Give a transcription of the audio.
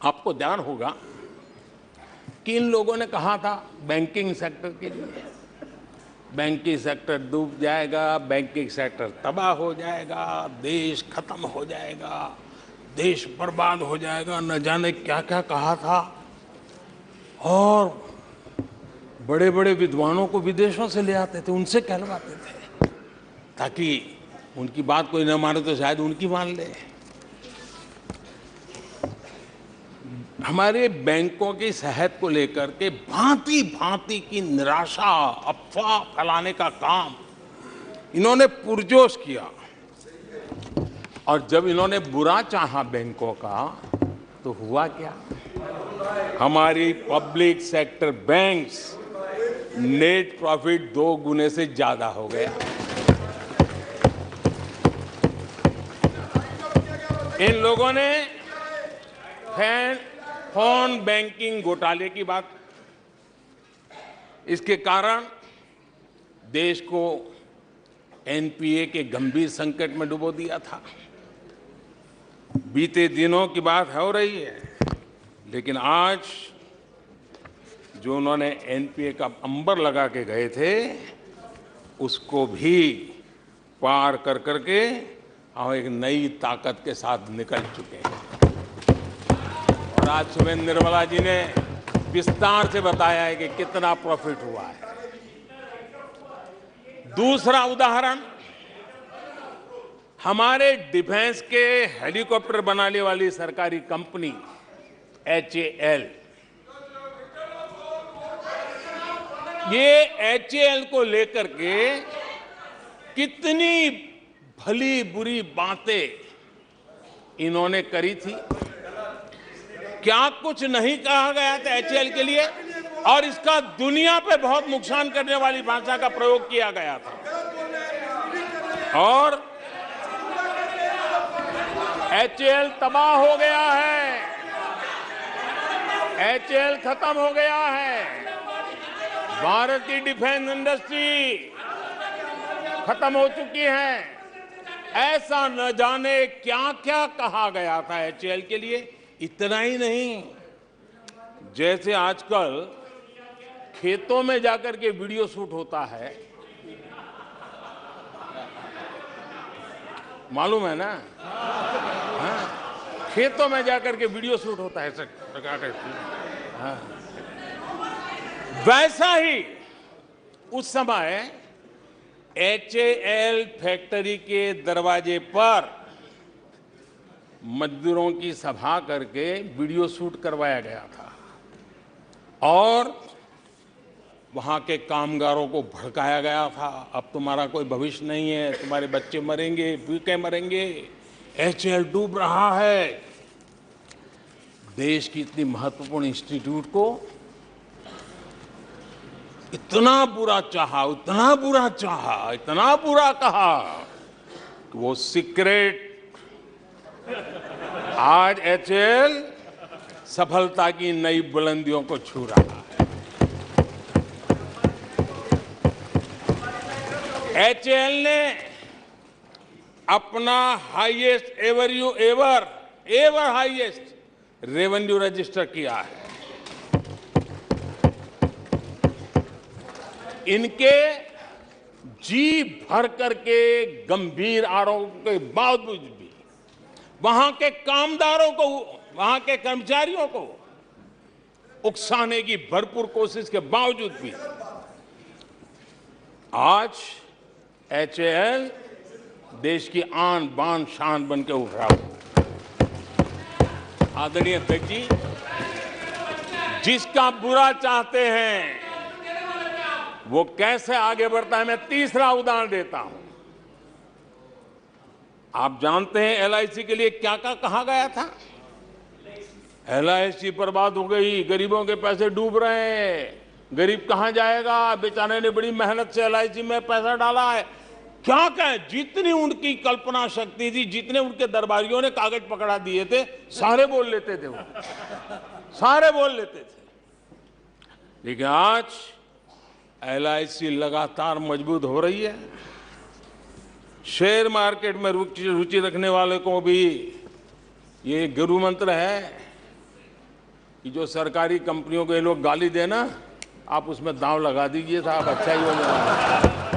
आपको ध्यान होगा कि इन लोगों ने कहा था बैंकिंग सेक्टर के लिए, बैंकिंग सेक्टर डूब जाएगा, बैंकिंग सेक्टर तबाह हो जाएगा, देश खत्म हो जाएगा, देश बर्बाद हो जाएगा, न जाने क्या क्या कहा था। और बड़े बड़े विद्वानों को विदेशों से ले आते थे, उनसे कहलवाते थे ताकि उनकी बात कोई न माने तो शायद उनकी मान ले। हमारे बैंकों की सेहत को लेकर के भांति भांति की निराशा, अफवाह फैलाने का काम इन्होंने पुरजोश किया। और जब इन्होंने बुरा चाहा बैंकों का तो हुआ क्या? हमारी public sector banks net profit 2 गुने से ज्यादा हो गया। इन लोगों ने फोन बैंकिंग घोटाले की बात, इसके कारण देश को एनपीए के गंभीर संकट में डुबो दिया था। बीते दिनों की बात हो रही है, लेकिन आज जो उन्होंने एनपीए का अंबर लगा के गए थे उसको भी पार कर करके हम एक नई ताकत के साथ निकल चुके हैं। और आज सुबह निर्मला जी ने विस्तार से बताया है कि कितना प्रॉफिट हुआ है। दूसरा उदाहरण, हमारे डिफेंस के हेलीकॉप्टर बनाने वाली सरकारी कंपनी HAL, ये HAL को लेकर के कितनी भली बुरी बातें इन्होंने करी थी। क्या कुछ नहीं कहा गया था HAL के लिए, और इसका दुनिया पे बहुत नुकसान करने वाली भाषा का प्रयोग किया गया था। और HAL तबाह हो गया है, HAL खत्म हो गया है, भारत की डिफेंस इंडस्ट्री खत्म हो चुकी है। ऐसा न जाने क्या क्या कहा गया था HAL के लिए। इतना ही नहीं, जैसे आजकल खेतों में जाकर के वीडियो शूट होता है, मालूम है ना? हाँ, खेतों में जाकर के वीडियो शूट होता है, हाँ। वैसा ही उस समय HAL फैक्ट्री के दरवाजे पर मजदूरों की सभा करके वीडियो शूट करवाया गया था और वहां के कामगारों को भड़काया गया था। अब तुम्हारा कोई भविष्य नहीं है, तुम्हारे बच्चे मरेंगे, भूखे मरेंगे, HAL डूब रहा है। देश की इतनी महत्वपूर्ण इंस्टीट्यूट को इतना बुरा चाहा, इतना बुरा चाहा, इतना बुरा कहा कि वो सीक्रेट आज HAL सफलता की नई बुलंदियों को छू रहा है। HAL ने अपना highest ever highest revenue register किया है। इनके जी भर करके गंभीर आरोपों के बावजूद भी वहां के कामदारों को, वहां के कर्मचारियों को उकसाने की भरपूर कोशिश के बावजूद भी आज HAL देश की आन बान शान बन के उठ रहा है। आदरणीय अध्यक्ष जी, जिसका बुरा चाहते हैं वो कैसे आगे बढ़ता है, मैं तीसरा उदाहरण देता हूं। आप जानते हैं LIC के लिए क्या क्या कहा गया था? LIC बर्बाद हो गई, गरीबों के पैसे डूब रहे हैं, गरीब कहां जाएगा, बेचारे ने बड़ी मेहनत से LIC में पैसा डाला है। क्या कहें, जितनी उनकी कल्पना शक्ति थी, जितने उनके दरबारियों ने कागज पकड़ा दिए थे, सारे बोल लेते थे, वो सारे बोल लेते थे। लेकिन आज LIC लगातार मजबूत हो रही है। शेयर मार्केट में रुचि रखने वाले को भी ये गुरु मंत्र है कि जो सरकारी कंपनियों को ये लोग गाली देना, आप उसमें दांव लगा दीजिए साहब, अच्छा ही हो जाएगा।